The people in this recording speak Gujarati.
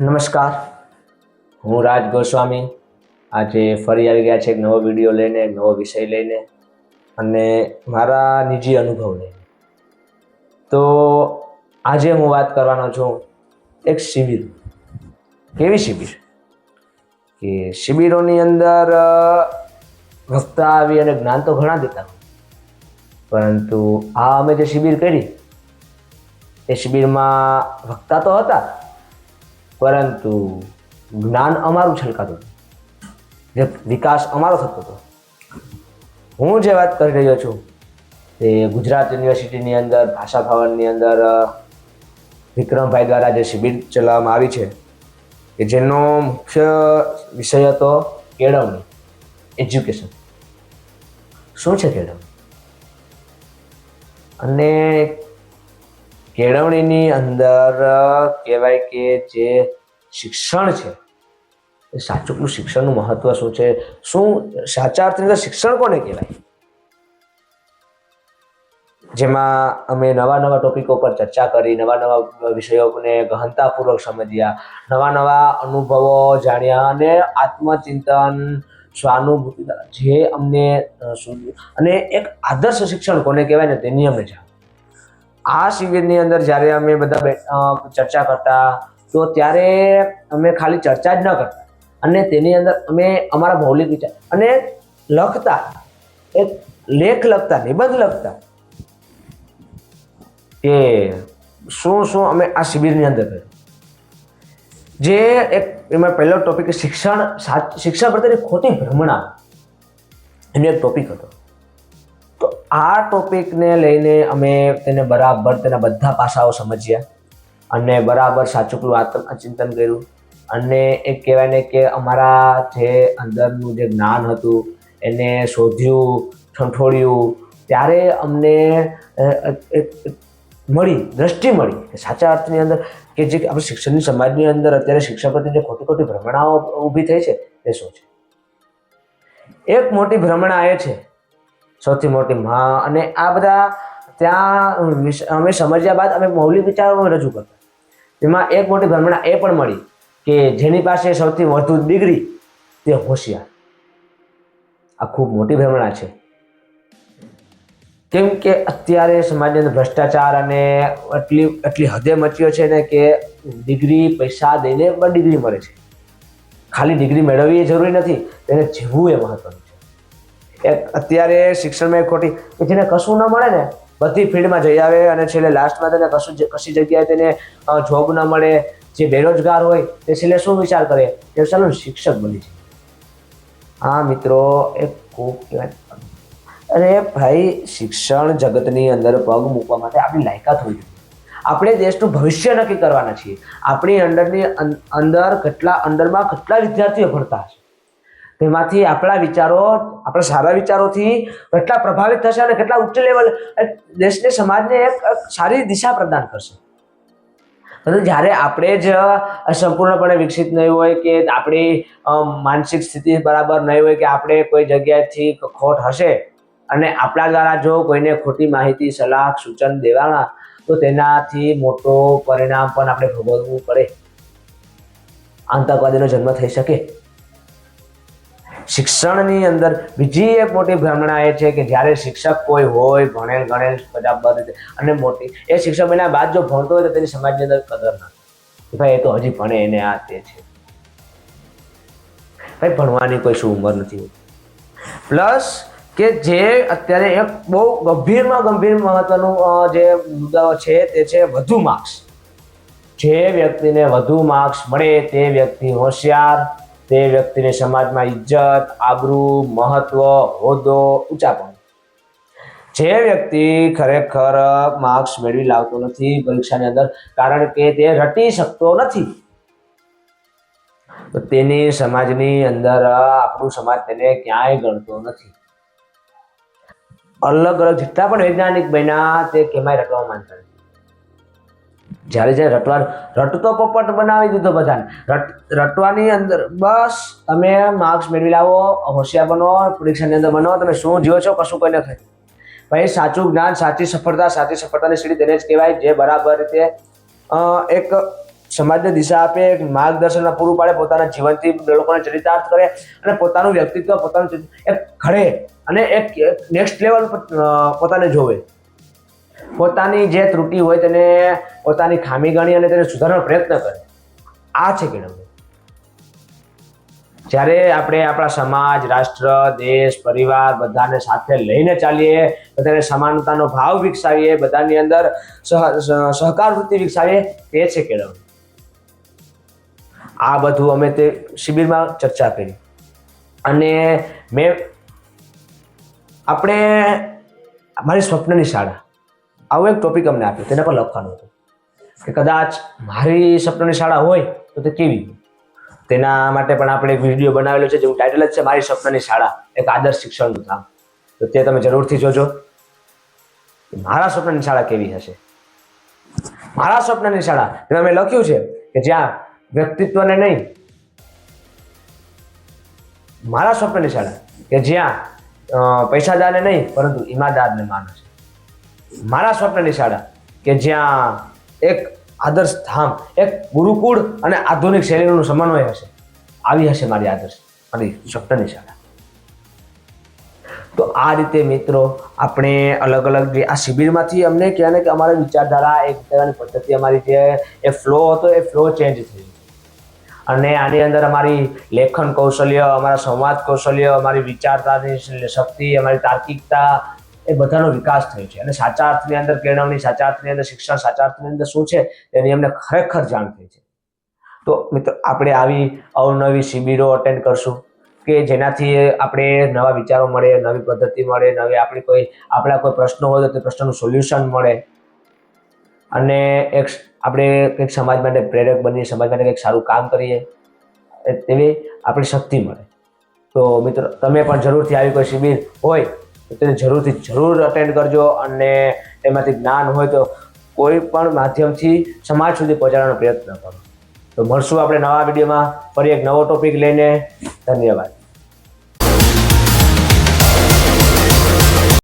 નમસ્કાર, હું રાજ ગોસ્વામી આજે ફરી આવી ગયા છે એક નવો વિડીયો લઈને, એક નવો વિષય લઈને અને મારા નિજી અનુભવ લઈને. તો આજે હું વાત કરવાનો છું એક શિબિર. કેવી શિબિર કે શિબિરોની અંદર વક્તા આવી અને જ્ઞાન તો ઘણા દેતા હોય, પરંતુ આ અમે જે શિબિર કરી એ શિબિરમાં વક્તા તો હતા, પરંતુ જ્ઞાન અમારું છલકાતું હતું, જે વિકાસ અમારો થતો હતો. હું જે વાત કરી રહ્યો છું તે ગુજરાત યુનિવર્સિટીની અંદર ભાષા ભવનની અંદર વિક્રમભાઈ દ્વારા જે શિબિર ચલાવવામાં આવી છે કે જેનો મુખ્ય વિષય હતો કેળવણી, એજ્યુકેશન. શું છે કેળવણી? અને કેળવણીની અંદર કહેવાય કે જે શિક્ષણ છે એ સાચું શિક્ષણનું મહત્વ શું છે, શું સાચા અર્થની અંદર શિક્ષણ કોને કહેવાય, જેમાં અમે નવા નવા ટોપિકો પર ચર્ચા કરી, નવા નવા વિષયોને ગહનતાપૂર્વક સમજ્યા, નવા નવા અનુભવો જાણ્યા અને આત્મચિંતન, સ્વાનુભૂતિ જે અમને અને એક આદર્શ શિક્ષણ કોને કહેવાય ને તેની અમે જાણ. આ શિબિરની અંદર જ્યારે અમે બધા ચર્ચા કરતા તો ત્યારે અમે ખાલી ચર્ચા જ ન કરતા અને તેની અંદર અમે અમારા મૌલિક વિચાર અને લખતા, એક લેખ લખતા, નિબંધ લખતા કે શું શું અમે આ શિબિરની અંદર કર્યું. જે એક એમાં પહેલો ટોપિક શિક્ષણ પ્રત્યેની ખોટી ભ્રમણા એનો એક ટોપિક હતો. તો આ ટોપિકને લઈને અમે તેને બરાબર તેના બધા પાસાઓ સમજ્યા અને બરાબર સાચું આત્મચિંતન કર્યું અને એક કહેવાય ને કે અમારા જે અંદરનું જે જ્ઞાન હતું એને શોધ્યું, ઠંઠોળ્યું. ત્યારે અમને દ્રષ્ટિ મળી કે સાચા અર્થની અંદર કે જે આપણે શિક્ષણની સમાજની અંદર અત્યારે શિક્ષણ પ્રત્યે જે ખોટી ખોટી ભ્રમણાઓ ઊભી થઈ છે તે શું છે. એક મોટી ભ્રમણા એ છે, સૌથી મોટી અને આ બધા ત્યાં અમે સમજ્યા બાદ અમે મૌલિક વિચારો રજૂ કરતા. એમાં એક મોટી ભ્રમણા એ પણ મળી કે જેની પાસે સૌથી વધુ ડિગ્રી તે હોશિયાર. આ ખૂબ મોટી ભ્રમણા છે, કેમ કે અત્યારે સમાજની અંદર ભ્રષ્ટાચાર અને એટલી હદે મચ્યો છે ને કે ડિગ્રી પૈસા દઈને પણ ડિગ્રી મળે છે. ખાલી ડિગ્રી મેળવવી એ જરૂરી નથી, તેને જીવવું એ મહત્વનું છે. અત્યારે શિક્ષણમાં એક ખોટી કે જેને કશું ન મળે ને બધી ફિલ્ડમાં જઈ આવે અને છેલ્લે લાસ્ટમાં તેને કશી જગ્યાએ તેને જોબ ન મળે. જે બેરોજગાર હોય તે છેલ્લે શું વિચાર કરે કે ચાલો શિક્ષક બની છે. હા મિત્રો, એક ખૂબ કહેવાય અરે ભાઈ, શિક્ષણ જગતની અંદર પગ મૂકવા માટે આપણી લાયકાત હોવી જોઈએ. આપણે દેશનું ભવિષ્ય નક્કી કરવાના છીએ. આપણી અંદરમાં કેટલા વિદ્યાર્થીઓ ભણતા હશે, તેમાંથી આપણા વિચારો, આપણા સારા વિચારોથી કેટલા પ્રભાવિત થશે અને કેટલા ઉચ્ચ લેવલ દેશને, સમાજને એક સારી દિશા પ્રદાન કરશે. પરંતુ જ્યારે આપણે જ સંપૂર્ણપણે વિકસિત નહીં હોય કે આપણી માનસિક સ્થિતિ બરાબર નહીં હોય કે આપણે કોઈ જગ્યાએથી ખોટ હશે અને આપણા દ્વારા જો કોઈને ખોટી માહિતી, સલાહ, સૂચન દેવાના તો તેનાથી મોટો પરિણામ પણ આપણે ભોગવવું પડે. આતંકવાદીનો જન્મ થઈ શકે. શિક્ષણની અંદર બીજી એક મોટી ભ્રમણા એ છે કે જ્યારે શિક્ષક કોઈ હોય ભણેલ ગણેલ બરાબર અને મોટી એ શિક્ષક બન્યા બાદ જો ભણતો હોય તો તેની સમાજની અંદર કદર ના થાય. ભાઈ એ તો હજી ભણે, એને આ તે છે. ભાઈ ભણવાની કોઈ શું ઉંમર નથી હોતી. પ્લસ કે જે અત્યારે એક બહુ ગંભીર મહત્વનું જે મુદ્દાઓ છે તે છે વધુ માર્ક્સ. જે વ્યક્તિને વધુ માર્ક્સ મળે તે વ્યક્તિ હોશિયાર, તે વ્યક્તિને સમાજમાં ઇજ્જત, આબરૂ, મહત્વ, હોદ્દો, ઊંચાપણું. જે વ્યક્તિ ખરેખર માર્ક્સ મેળવી લાવતો નથી પરીક્ષાની અંદર કારણ કે તે રટી શકતો નથી, તો તેની સમાજની અંદર આપણું સમાજ તેને ક્યાંય ગણતો નથી. અલગ અલગ જેટલા પણ વૈજ્ઞાનિક બન્યા તે કેમાંય રટવા માંગતા નથી. જ્યારે રટતો પોપટ બનાવી દીધો બધાને. રટવાની અંદર બસ તમે માર્ક્સ મેળવી લાવો, હોશિયાર બનો, પરીક્ષાની અંદર બનો, તમે શું જીવો છો કશું કોઈને ખાય. ભાઈ સાચું જ્ઞાન, સાચી સફળતાની સીડી તેને જ કહેવાય જે બરાબર રીતે એક સમાજને દિશા આપે, માર્ગદર્શન પૂરું પાડે, પોતાના જીવનથી લોકોને ચરિતાર્થ કરે અને પોતાનું વ્યક્તિત્વ પોતાનું એક ઘડે અને એક નેક્સ્ટ લેવલ પોતાને જોવે. પોતાની જે ત્રુટિ હોય તેને પોતાની ખામી ગણી અને તેને સુધારવાનો પ્રયત્ન કરે. આ છે કેળવણી. જ્યારે આપણે આપણા સમાજ, રાષ્ટ્ર, દેશ, પરિવાર બધાને સાથે લઈને ચાલીએ, બધાને સમાનતાનો ભાવ વિકસાવીએ, બધાની અંદર સહકાર વૃત્તિ વિકસાવીએ, તે છે કેળવણી. આ બધું અમે તે શિબિરમાં ચર્ચા કરી અને આપણે મારી સ્વપ્નની શાળા આવો એક ટોપિક અમને આપ્યો, તેના પર લખવાનું હતું કે કદાચ મારી સ્વપ્નની શાળા હોય તો તે કેવી. તેના માટે પણ આપણે એક વિડીયો બનાવેલો છે, જેનું ટાઇટલ જ છે મારી સ્વપ્નની શાળા, એક આદર્શ શિક્ષણનું કામ. તો તે તમે જરૂરથી જોજો. મારા સ્વપ્નની શાળા કેવી હશે. મારા સ્વપ્નની શાળા તેમાં મેં લખ્યું છે કે જ્યાં વ્યક્તિત્વને નહીં, મારા સ્વપ્નની શાળા કે જ્યાં પૈસાદારને નહીં પરંતુ ઈમાનદારને માન હશે. મારા સ્વપ્નની શાળા કે જ્યાં એક આદર્શ ધામ, એક ગુરુકુળ અને આધુનિક શૈલીનું સમન્વય હશે. આવી હશે મારી સ્વપ્નની શાળા. તો આ રીતે મિત્રો આપણે અલગ અલગ આ શિબિરમાંથી અમને કહે ને કે અમારી વિચારધારા, એક કહેવાની પદ્ધતિ, અમારી જે એ ફ્લો હતો એ ફ્લો ચેન્જ થઈ અને આની અંદર અમારી લેખન કૌશલ્ય, અમારા સંવાદ કૌશલ્ય, અમારી વિચારતાની શક્તિ, અમારી તાર્કિકતા એ બધાનો વિકાસ થયો છે. અને સાચા અર્થની અંદર કેળવણી, સાચા અર્થની અંદર શિક્ષણ, સાચા અર્થની અંદર શું છે તેની અમને ખરેખર જાણ થઈ છે. તો મિત્રો આપણે આવી અવનવી શિબિરો અટેન્ડ કરશું કે જેનાથી આપણે નવા વિચારો મળે, નવી પદ્ધતિ મળે, નવી આપણા કોઈ પ્રશ્નો હોય તો તે પ્રશ્નનું સોલ્યુશન મળે અને આપણે કંઈક સમાજ માટે પ્રેરક બનીએ, સમાજ માટે કંઈક સારું કામ કરીએ તેવી આપણી શક્તિ મળે. તો મિત્રો તમે પણ જરૂરથી આવી કોઈ શિબિર હોય તો તેને જરૂર અટેન્ડ કરજો અને તેમાંથી જ્ઞાન હોય તો કોઈ પણ માધ્યમથી સમાજ સુધી પહોંચાડવાનો પ્રયત્ન કરો. તો મળશું આપણે નવા વિડીયોમાં ફરી એક નવો ટોપિક લઈને. ધન્યવાદ.